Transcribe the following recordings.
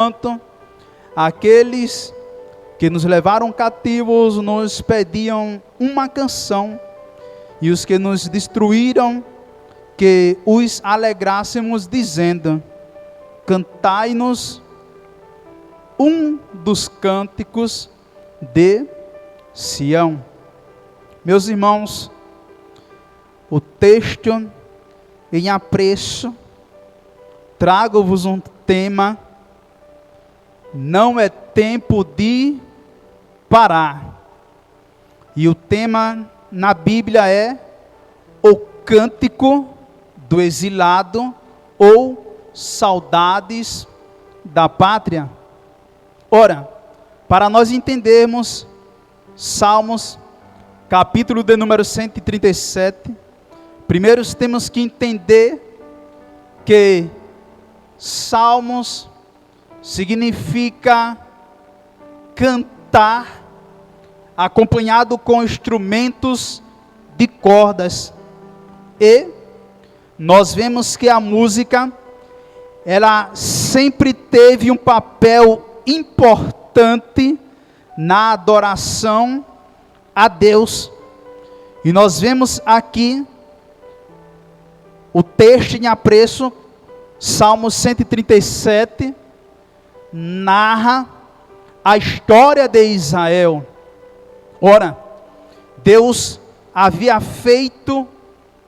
enquanto aqueles que nos levaram cativos nos pediam uma canção, e os que nos destruíram, que os alegrássemos, dizendo: cantai-nos um dos cânticos de Sião. Meus irmãos, o texto em apreço, trago-vos um tema: não é tempo de parar. E o tema na Bíblia é o cântico do exilado ou saudades da pátria. Ora, para nós entendermos Salmos, capítulo de número 137, primeiro temos que entender que Salmos significa cantar acompanhado com instrumentos de cordas. E nós vemos que a música, ela sempre teve um papel importante na adoração a Deus. E nós vemos aqui o texto em apreço, Salmo 137, narra a história de Israel. Ora, Deus havia feito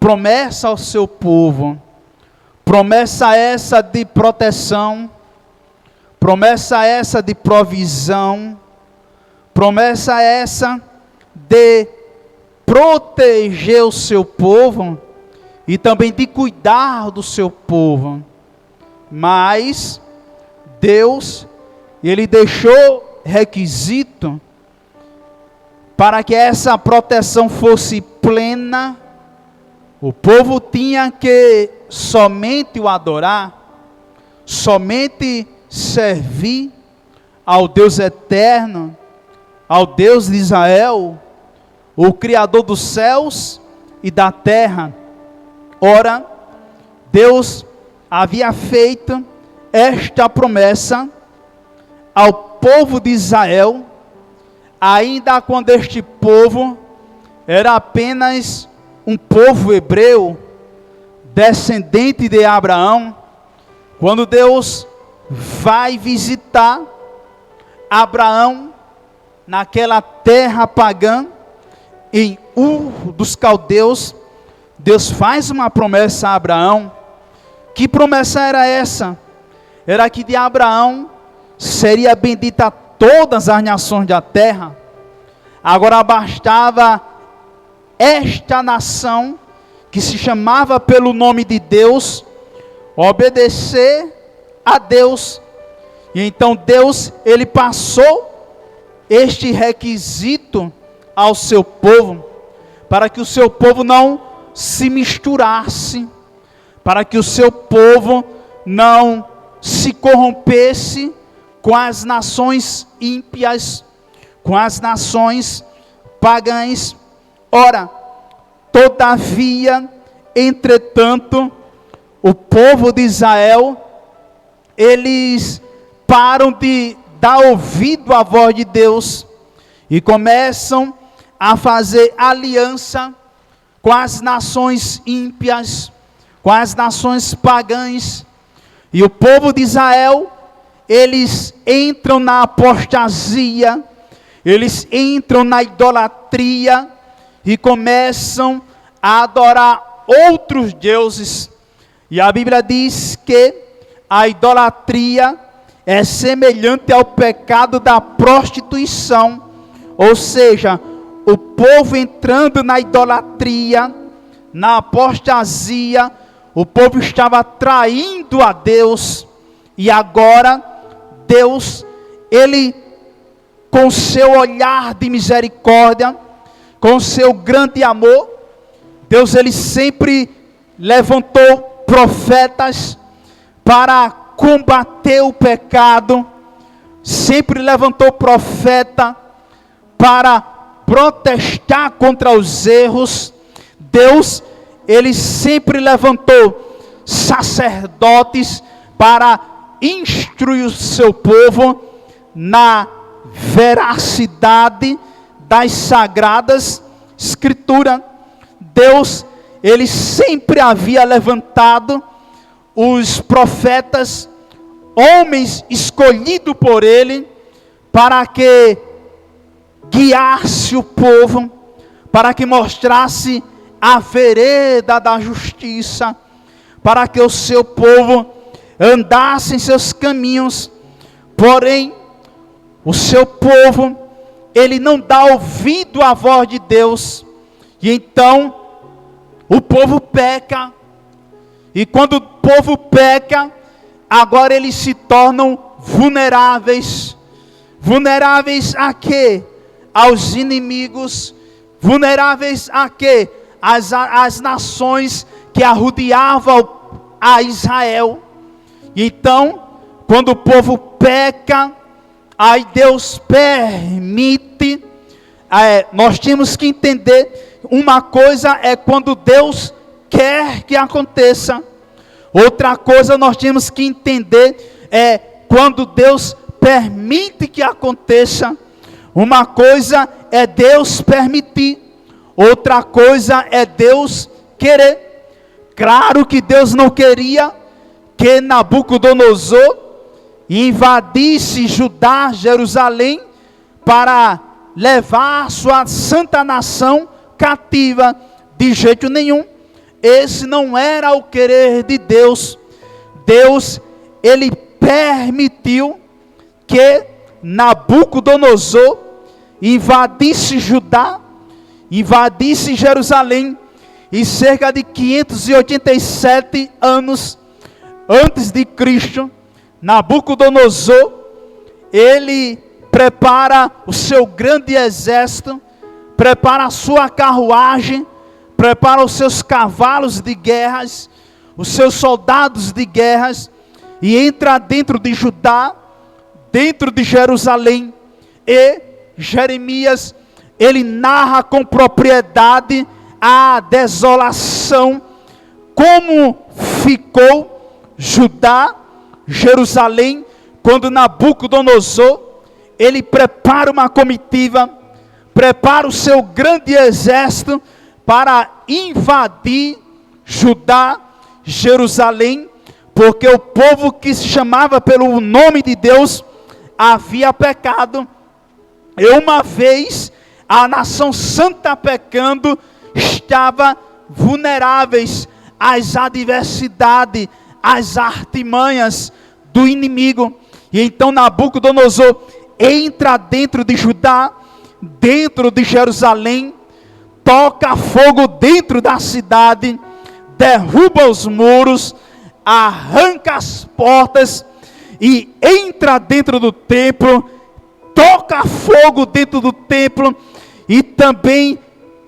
promessa ao seu povo, promessa essa de proteção, promessa essa de provisão, promessa essa de proteger o seu povo e também de cuidar do seu povo. Mas Deus, Ele deixou requisito para que essa proteção fosse plena. O povo tinha que somente o adorar, somente servir ao Deus eterno, ao Deus de Israel, o Criador dos céus e da terra. Ora, Deus havia feito esta promessa ao povo de Israel, ainda quando este povo era apenas um povo hebreu, descendente de Abraão. Quando Deus vai visitar Abraão naquela terra pagã, em Ur dos Caldeus, Deus faz uma promessa a Abraão. Que promessa era essa? Era que de Abraão seria bendita todas as nações da terra. Agora bastava esta nação, que se chamava pelo nome de Deus, obedecer a Deus. E então Deus, Ele passou este requisito ao seu povo, para que o seu povo não se misturasse, para que o seu povo não se corrompesse com as nações ímpias, com as nações pagãs. Ora, todavia, entretanto, o povo de Israel, eles param de dar ouvido à voz de Deus e começam a fazer aliança com as nações ímpias, com as nações pagãs. E o povo de Israel, eles entram na apostasia, eles entram na idolatria e começam a adorar outros deuses. E a Bíblia diz que a idolatria é semelhante ao pecado da prostituição. Ou seja, o povo entrando na idolatria, na apostasia, o povo estava traindo a Deus. E agora Deus, Ele, com seu olhar de misericórdia, com seu grande amor, Deus, Ele sempre levantou profetas para combater o pecado, sempre levantou profeta para protestar contra os erros. Deus, Ele sempre levantou sacerdotes para instruir o seu povo na veracidade das sagradas escrituras. Deus, ele sempre havia levantado os profetas, homens escolhidos por ele, para que guiasse o povo, para que mostrasse a vereda da justiça, para que o seu povo andasse em seus caminhos. Porém, o seu povo, ele não dá ouvido à voz de Deus, e então o povo peca. E quando o povo peca, agora eles se tornam vulneráveis. Vulneráveis a quê? Aos inimigos. Vulneráveis a quê? As nações que arrodeavam a Israel. Então, quando o povo peca, aí Deus permite. Nós temos que entender, uma coisa é quando Deus quer que aconteça. Outra coisa nós temos que entender é quando Deus permite que aconteça. Uma coisa é Deus permitir, outra coisa é Deus querer. Claro que Deus não queria que Nabucodonosor invadisse Judá, Jerusalém, para levar sua santa nação cativa, de jeito nenhum. Esse não era o querer de Deus. Deus, ele permitiu que Nabucodonosor invadisse Judá, invadisse Jerusalém, e cerca de 587 anos antes de Cristo, Nabucodonosor, ele prepara o seu grande exército, prepara a sua carruagem, prepara os seus cavalos de guerras, os seus soldados de guerras, e entra dentro de Judá, dentro de Jerusalém. E Jeremias, ele narra com propriedade a desolação, como ficou Judá, Jerusalém, quando Nabucodonosor, ele prepara uma comitiva, prepara o seu grande exército para invadir Judá, Jerusalém, porque o povo que se chamava pelo nome de Deus havia pecado. E uma vez a nação santa pecando, estava vulneráveis às adversidades, às artimanhas do inimigo. E então Nabucodonosor entra dentro de Judá, dentro de Jerusalém, toca fogo dentro da cidade, derruba os muros, arranca as portas e entra dentro do templo, toca fogo dentro do templo e também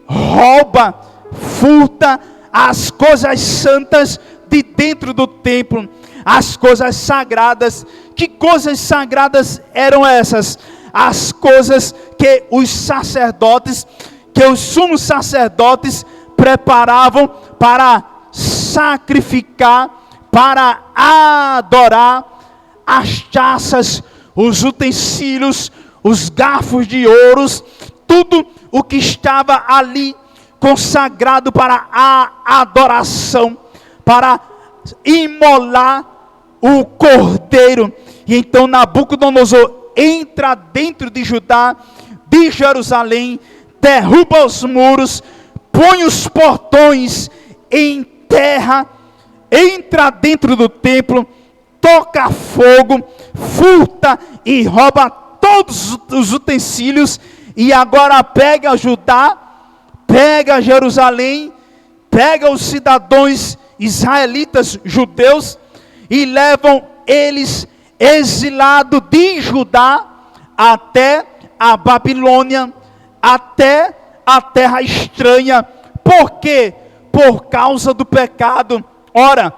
rouba, furta as coisas santas de dentro do templo, as coisas sagradas. Que coisas sagradas eram essas? As coisas que os sacerdotes, que os sumos sacerdotes preparavam para sacrificar, para adorar, as taças, os utensílios, os garfos de ouros, tudo o que estava ali consagrado para a adoração, para imolar o cordeiro. E então Nabucodonosor entra dentro de Judá, de Jerusalém, derruba os muros, põe os portões em terra, entra dentro do templo, toca fogo, furta e rouba todos os utensílios, e agora pega Judá, pega Jerusalém, pega os cidadãos israelitas, judeus, e levam eles exilados de Judá até a Babilônia, até a terra estranha. Por quê? Por causa do pecado. Ora,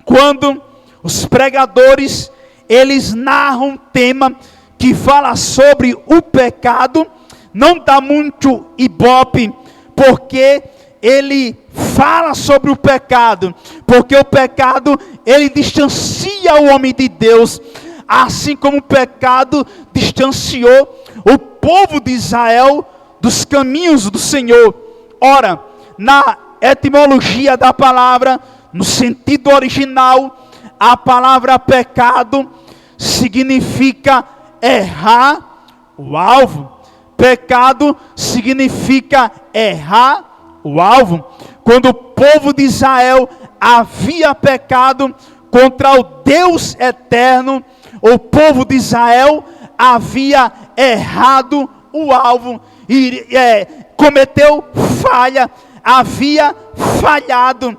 quando os pregadores, eles narram um tema que fala sobre o pecado, não dá muito ibope, porque ele fala sobre o pecado, porque o pecado, ele distancia o homem de Deus, assim como o pecado distanciou o povo de Israel dos caminhos do Senhor. Ora, na etimologia da palavra, no sentido original, a palavra pecado significa errar o alvo. Pecado significa errar o alvo. Quando o povo de Israel havia pecado contra o Deus eterno, o povo de Israel havia errado o alvo e cometeu falha, havia falhado,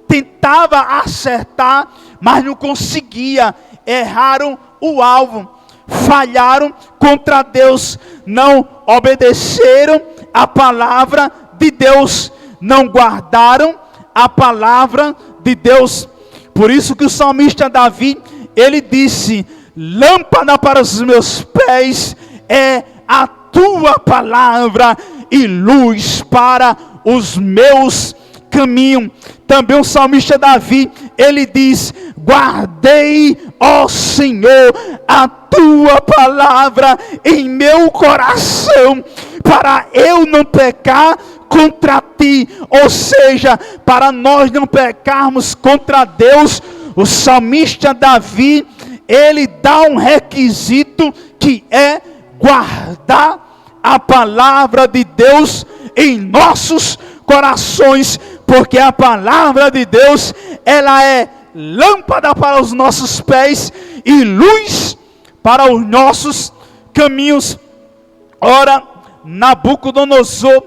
tentava acertar, mas não conseguia, erraram o alvo, falharam contra Deus, não obedeceram a palavra de Deus, não guardaram a palavra de Deus. Por isso que o salmista Davi, ele disse: lâmpada para os meus pés é a tua palavra e luz para os meus caminhos. Também o salmista Davi, ele diz: guardei, ó Senhor, a tua palavra em meu coração, para eu não pecar contra ti. Ou seja, para nós não pecarmos contra Deus, o salmista Davi, ele dá um requisito, que é guardar a palavra de Deus em nossos corações, porque a palavra de Deus, ela é lâmpada para os nossos pés e luz para os nossos caminhos. Ora, Nabucodonosor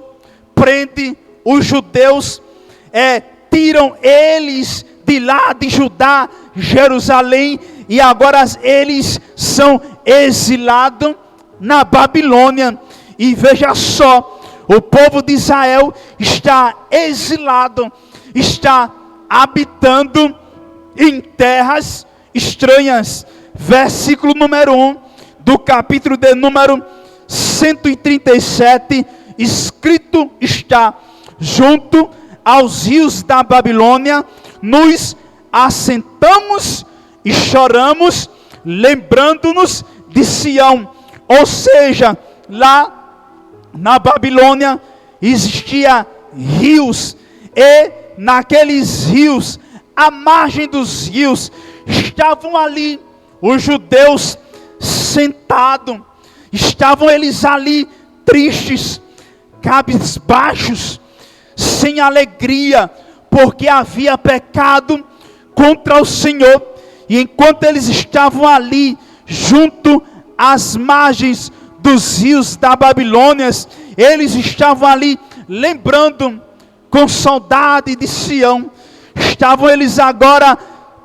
prende os judeus, tiram eles de lá de Judá, Jerusalém, e agora eles são exilados na Babilônia. E veja só, o povo de Israel está exilado, está habitando em terras estranhas. Versículo número 1 do capítulo de número 137, escrito está: junto aos rios da Babilônia nos assentamos e choramos, lembrando-nos de Sião. Ou seja, lá na Babilônia existia rios, e naqueles rios, à margem dos rios, estavam ali os judeus sentados, estavam eles ali tristes, cabisbaixos, sem alegria, porque havia pecado contra o Senhor. E enquanto eles estavam ali, junto às margens dos rios da Babilônia, eles estavam ali lembrando com saudade de Sião. Estavam eles agora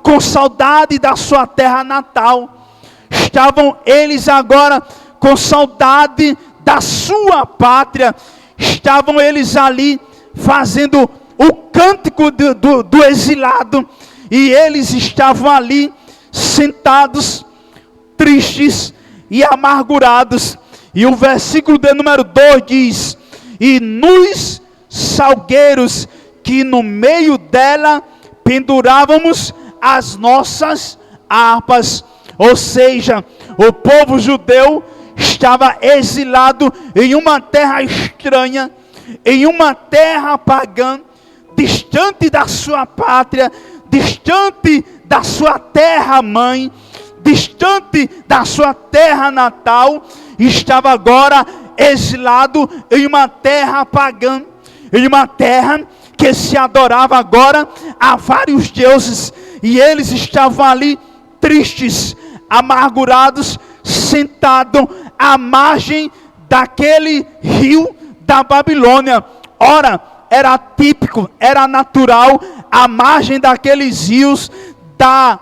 com saudade da sua terra natal. Estavam eles agora com saudade da sua pátria. Estavam eles ali fazendo o cântico do exilado. E eles estavam ali sentados, tristes e amargurados. E o versículo de número 2 diz: e nos salgueiros que no meio dela pendurávamos as nossas harpas. Ou seja, o povo judeu estava exilado em uma terra estranha, em uma terra pagã, distante da sua pátria, distante da sua terra mãe, distante da sua terra natal. Estava agora exilado em uma terra pagã, em uma terra que se adorava agora a vários deuses, e eles estavam ali tristes, amargurados, sentados à margem daquele rio da Babilônia. Ora, era típico, era natural, à margem daqueles rios, ter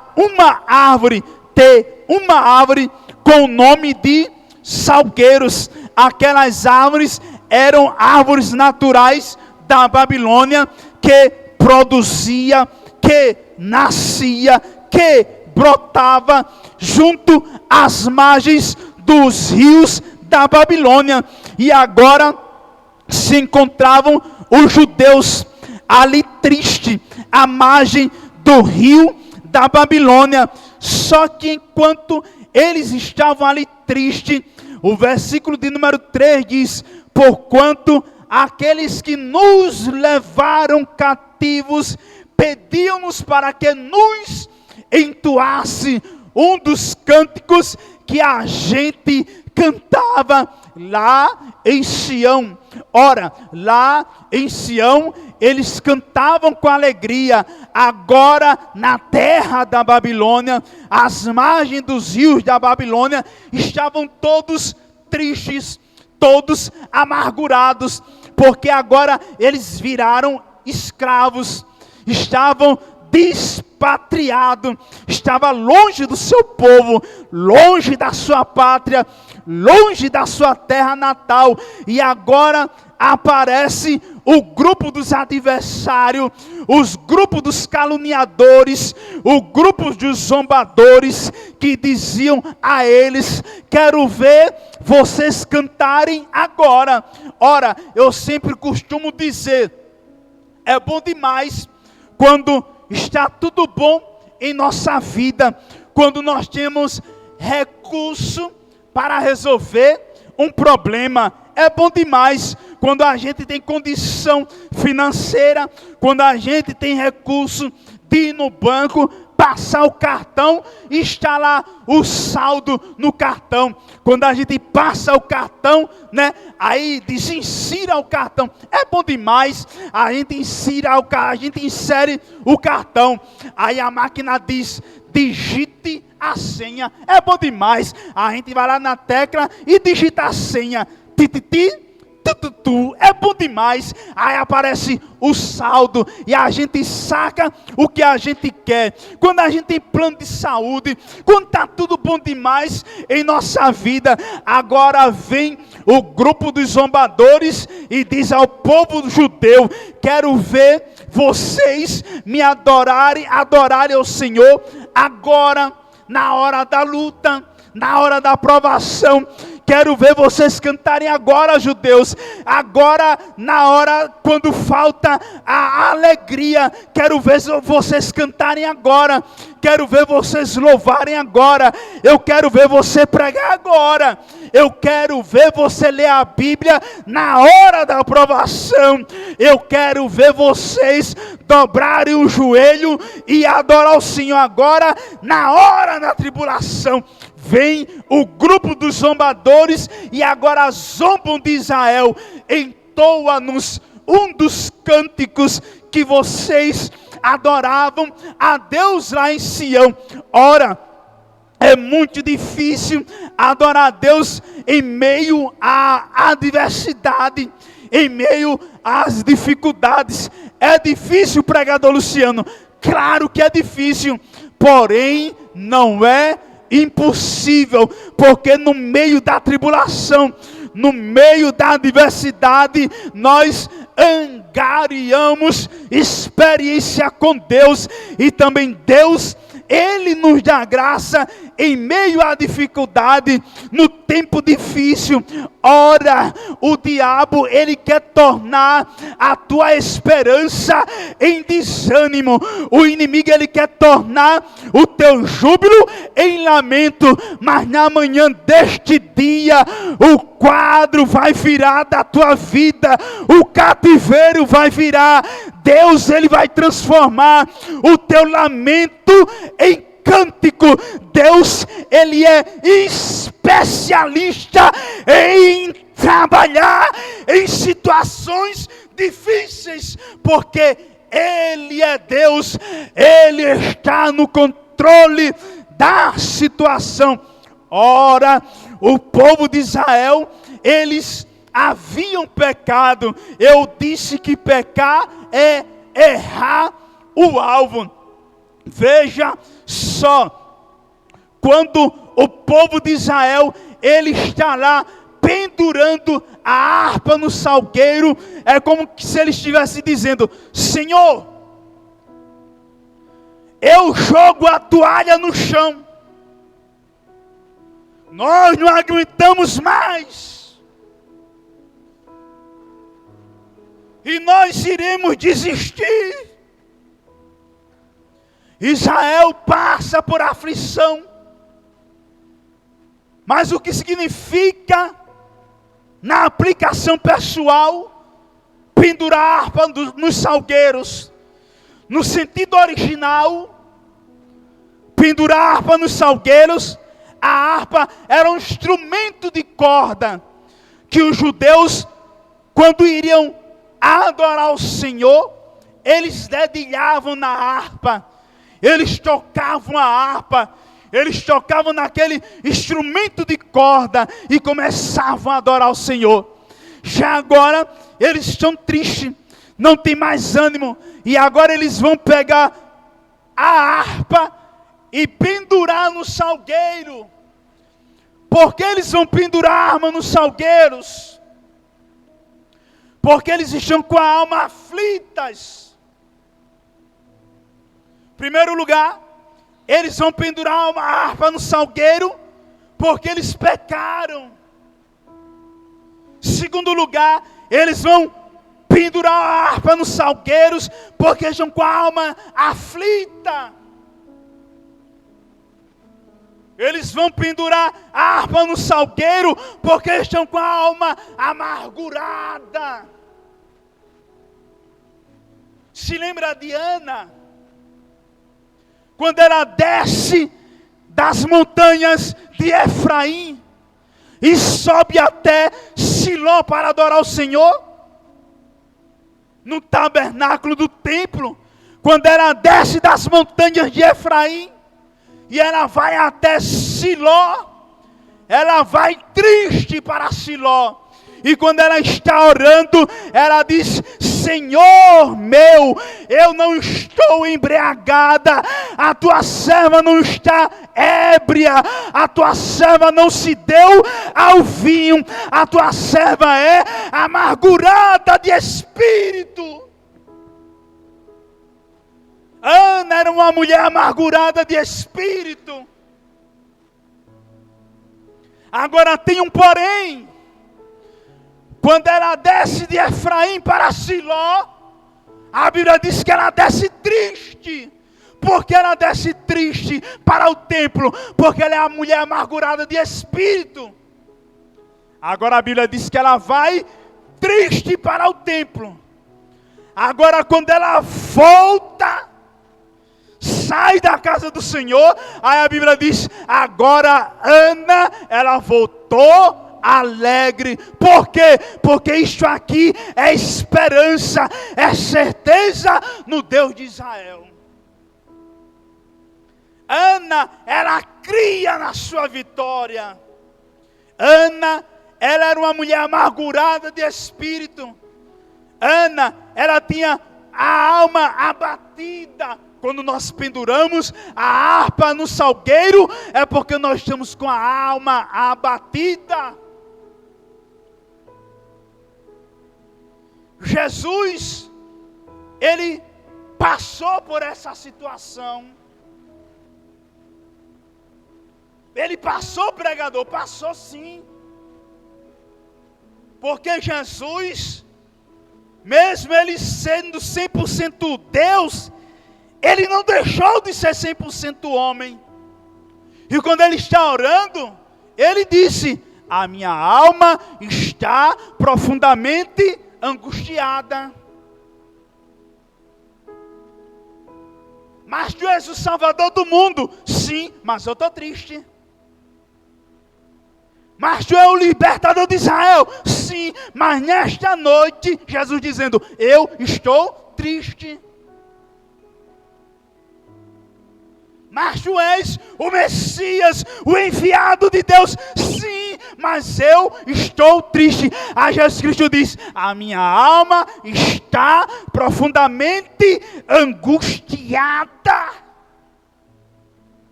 uma árvore com o nome de salgueiros. Aquelas árvores eram árvores naturais da Babilônia, que produzia, que nascia, que brotava junto às margens dos rios da Babilônia. E agora se encontravam os judeus ali triste, à margem do rio da Babilônia. Só que enquanto eles estavam ali tristes, o versículo de número 3 diz: porquanto aqueles que nos levaram cativos pediam-nos para que nos entoasse um dos cânticos que a gente cantava lá em Sião. Ora, lá em Sião, eles cantavam com alegria. Agora, na terra da Babilônia, às margens dos rios da Babilônia, estavam todos tristes, todos amargurados, porque agora eles viraram escravos, estavam despatriados, estava longe do seu povo, longe da sua pátria, longe da sua terra natal. E agora aparece o grupo dos adversários, os grupos dos caluniadores, o grupo dos zombadores, que diziam a eles: quero ver vocês cantarem agora. Ora, eu sempre costumo dizer, é bom demais quando está tudo bom em nossa vida, quando nós temos recurso para resolver um problema. É bom demais quando a gente tem condição financeira, quando a gente tem recurso de ir no banco, passar o cartão e está lá o saldo no cartão. Quando a gente passa o cartão, né, aí diz: insira o cartão. É bom demais. A gente insere o cartão. Aí a máquina diz: digite a senha. É bom demais. A gente vai lá na tecla e digita a senha. Tititi. É bom demais. Aí aparece o saldo e a gente saca o que a gente quer. Quando a gente tem plano de saúde, quando está tudo bom demais em nossa vida, agora vem o grupo dos zombadores e diz ao povo judeu: quero ver vocês me adorarem ao Senhor agora, na hora da luta, na hora da provação. Quero ver vocês cantarem agora, judeus. Agora, na hora quando falta a alegria. Quero ver vocês cantarem agora. Quero ver vocês louvarem agora. Eu quero ver você pregar agora. Eu quero ver você ler a Bíblia na hora da aprovação. Eu quero ver vocês dobrarem o joelho e adorar o Senhor agora, na hora da tribulação. Vem o grupo dos zombadores e agora zombam de Israel. Entoa-nos um dos cânticos que vocês adoravam a Deus lá em Sião. Ora, é muito difícil adorar a Deus em meio à adversidade, em meio às dificuldades. É difícil, pregador Luciano? Claro que é difícil, porém não é impossível, porque no meio da tribulação, no meio da adversidade, nós angariamos experiência com Deus, e também Deus, Ele nos dá graça em meio à dificuldade, no tempo difícil. Ora, o diabo, ele quer tornar a tua esperança em desânimo. O inimigo, ele quer tornar o teu júbilo em lamento. Mas na manhã deste dia, o quadro vai virar da tua vida. O cativeiro vai virar. Deus, ele vai transformar o teu lamento em cântico. Deus, ele é especialista em trabalhar em situações difíceis, porque Ele é Deus, Ele está no controle da situação. Ora, o povo de Israel, eles haviam pecado. Eu disse que pecar é errar o alvo. Veja só, quando o povo de Israel, ele está lá pendurando a harpa no salgueiro, é como se ele estivesse dizendo: Senhor, eu jogo a toalha no chão, nós não aguentamos mais, e nós iremos desistir. Israel passa por aflição, mas o que significa na aplicação pessoal, pendurar a harpa nos salgueiros, no sentido original, pendurar a harpa nos salgueiros, a harpa era um instrumento de corda, que os judeus, quando iriam adorar o Senhor, eles dedilhavam na harpa, eles tocavam a harpa, eles tocavam naquele instrumento de corda e começavam a adorar o Senhor. Já agora, eles estão tristes, não tem mais ânimo, e agora eles vão pegar a harpa e pendurar no salgueiro. Por que eles vão pendurar a harpa nos salgueiros? Porque eles estão com a alma aflitas. Em primeiro lugar, eles vão pendurar uma harpa no salgueiro, porque eles pecaram. Em segundo lugar, eles vão pendurar a harpa nos salgueiros, porque estão com a alma aflita. Eles vão pendurar a harpa no salgueiro, porque estão com a alma amargurada. Se lembra de Ana? Quando ela desce das montanhas de Efraim e sobe até Siló para adorar o Senhor, no tabernáculo do templo, quando ela desce das montanhas de Efraim, e ela vai até Siló, ela vai triste para Siló, e quando ela está orando, ela diz: Senhor meu, eu não estou embriagada, a tua serva não está ébria, a tua serva não se deu ao vinho, a tua serva é amargurada de espírito. Ana era uma mulher amargurada de espírito. Agora tem um porém. Quando ela desce de Efraim para Siló, a Bíblia diz que ela desce triste. Por que ela desce triste para o templo? Porque ela é a mulher amargurada de espírito. Agora a Bíblia diz que ela vai triste para o templo. Agora quando ela volta, sai da casa do Senhor, aí a Bíblia diz: agora Ana, ela voltou alegre. Por quê? Porque isto aqui é esperança, é certeza no Deus de Israel. Ana, ela cria na sua vitória. Ana, ela era uma mulher amargurada de espírito. Ana, ela tinha a alma abatida. Quando nós penduramos a harpa no salgueiro, é porque nós estamos com a alma abatida. Jesus, ele passou por essa situação. Ele passou, pregador, passou sim. Porque Jesus, mesmo ele sendo 100% Deus, ele não deixou de ser 100% homem. E quando ele está orando, ele disse: a minha alma está profundamente angustiada. Mas tu és o Salvador do mundo. Sim, mas eu estou triste. Mas tu és o libertador de Israel. Sim, mas nesta noite, Jesus dizendo: eu estou triste. Mas tu és o Messias, o enviado de Deus. Sim, mas eu estou triste. Aí Jesus Cristo diz: a minha alma está profundamente angustiada.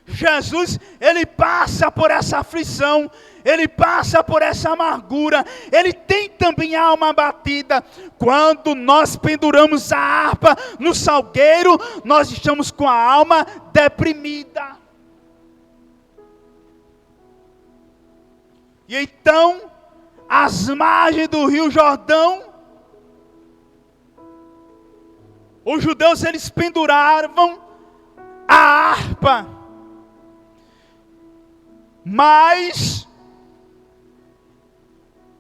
Jesus, ele passa por essa aflição, ele passa por essa amargura, ele tem também a alma abatida. Quando nós penduramos a harpa no salgueiro, nós estamos com a alma deprimida. E então, às margens do rio Jordão, os judeus eles penduravam a harpa, mas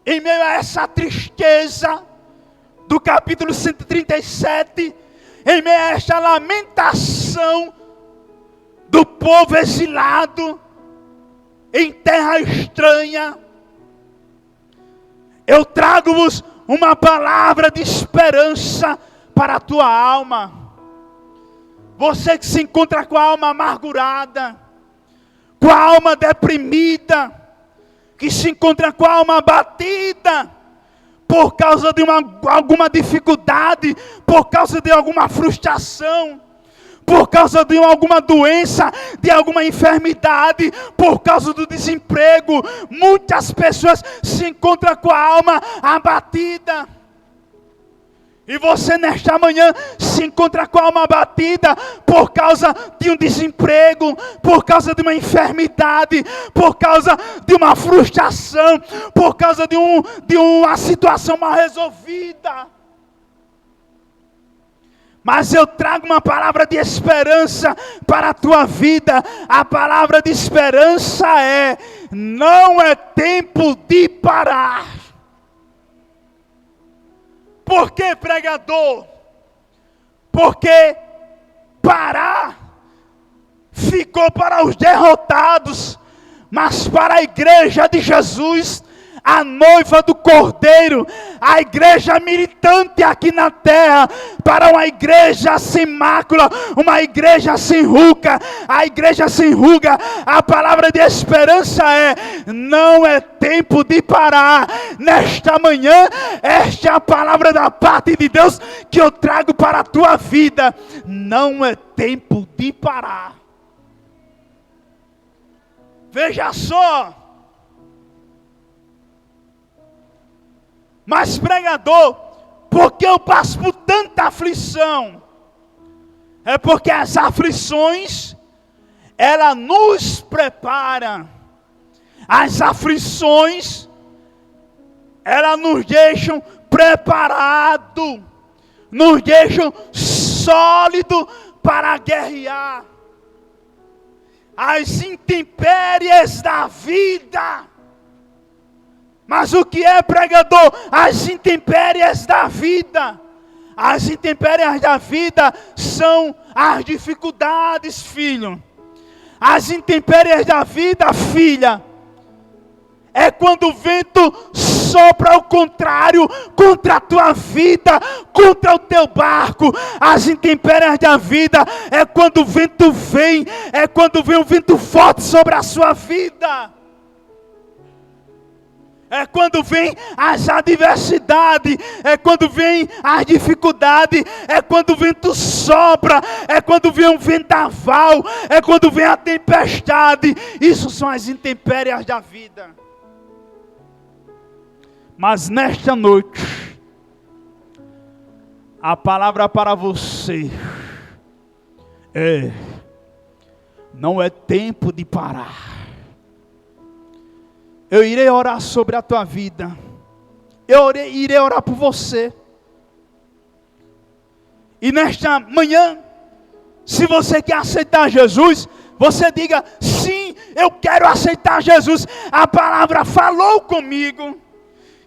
em meio a essa tristeza do capítulo 137, em meio a esta lamentação do povo exilado em terra estranha, eu trago-vos uma palavra de esperança para a tua alma. Você que se encontra com a alma amargurada, com a alma deprimida, que se encontra com a alma abatida, por causa de alguma dificuldade, por causa de alguma frustração, por causa de alguma doença, de alguma enfermidade, por causa do desemprego. Muitas pessoas se encontram com a alma abatida. E você nesta manhã se encontra com a alma abatida por causa de um desemprego, por causa de uma enfermidade, por causa de uma frustração, por causa de uma situação mal resolvida. Mas eu trago uma palavra de esperança para a tua vida. A palavra de esperança é: não é tempo de parar. Por que, pregador? Porque parar ficou para os derrotados, mas para a igreja de Jesus, a noiva do Cordeiro, a igreja militante aqui na terra, para uma igreja sem mácula, uma igreja sem ruga, a igreja sem ruga, a palavra de esperança é: não é tempo de parar. Nesta manhã, esta é a palavra da parte de Deus que eu trago para a tua vida. Não é tempo de parar. Veja só. Mas, pregador, por que eu passo por tanta aflição? É porque as aflições, ela nos prepara. As aflições, ela nos deixam preparados, nos deixam sólidos para guerrear. As intempéries da vida. Mas o que é, pregador? As intempéries da vida. As intempéries da vida são as dificuldades, filho. As intempéries da vida, filha, é quando o vento sopra ao contrário, contra a tua vida, contra o teu barco. As intempéries da vida é quando o vento vem, é quando vem um vento forte sobre a sua vida. É quando vem as adversidades, é quando vem as dificuldades, é quando o vento sopra, é quando vem um vendaval, é quando vem a tempestade. Isso são as intempéries da vida. Mas nesta noite, a palavra para você é: não é tempo de parar. Eu irei orar sobre a tua vida. Eu irei orar por você. E nesta manhã, se você quer aceitar Jesus, você diga: sim, eu quero aceitar Jesus. A palavra falou comigo.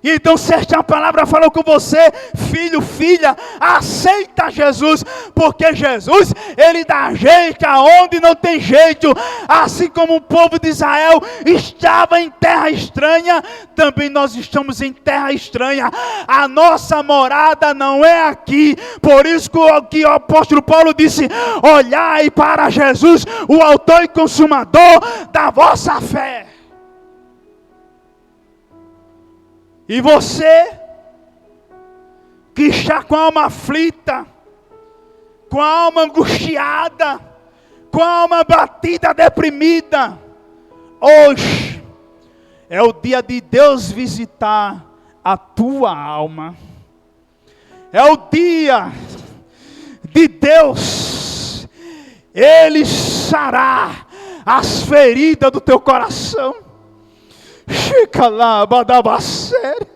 E então, se esta palavra falou com você, filho, filha, aceita Jesus, porque Jesus, Ele dá jeito aonde não tem jeito. Assim como o povo de Israel estava em terra estranha, também nós estamos em terra estranha. A nossa morada não é aqui. Por isso que o apóstolo Paulo disse: olhai para Jesus, o autor e consumador da vossa fé. E você que está com a alma aflita, com a alma angustiada, com a alma abatida, deprimida, hoje é o dia de Deus visitar a tua alma. É o dia de Deus, Ele sarar as feridas do teu coração. Fica lá, badabacéria.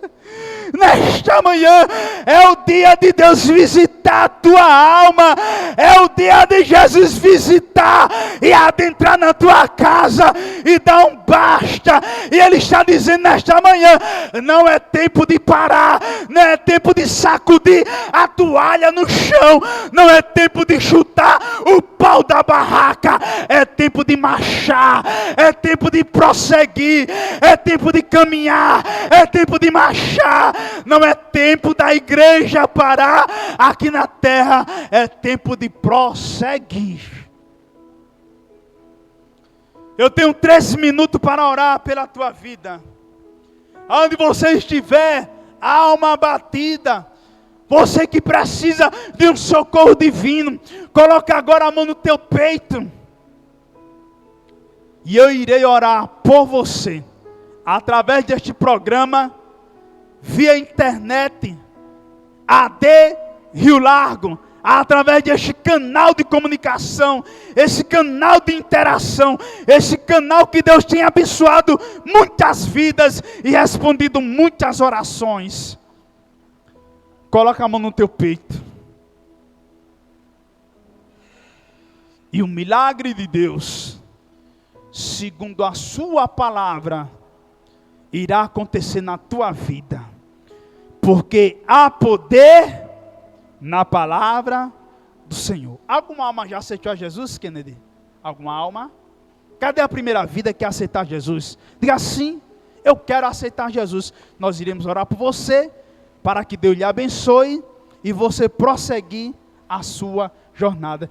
Nesta manhã é o dia de Deus visitar a tua alma, é o dia de Jesus visitar e adentrar na tua casa e dar um basta. E Ele está dizendo nesta manhã: não é tempo de parar, não é tempo de sacudir a toalha no chão, não é tempo de chutar o pau da barraca, é tempo de marchar, é tempo de prosseguir, é tempo de caminhar, é tempo de marchar. Não é tempo da igreja parar aqui na terra, é tempo de prosseguir. Eu tenho 3 minutos para orar pela tua vida. Onde você estiver, alma abatida, você que precisa de um socorro divino, coloca agora a mão no teu peito. E eu irei orar por você, através deste programa, via internet, AD Rio Largo, através deste canal de comunicação, esse canal de interação, esse canal que Deus tem abençoado muitas vidas e respondido muitas orações. Coloca a mão no teu peito. E o milagre de Deus, segundo a sua palavra, irá acontecer na tua vida. Porque há poder na palavra do Senhor. Alguma alma já aceitou a Jesus, Kennedy? Alguma alma? Cadê a primeira vida que aceitar Jesus? Diga assim: eu quero aceitar Jesus. Nós iremos orar por você, para que Deus lhe abençoe e você prosseguir a sua jornada.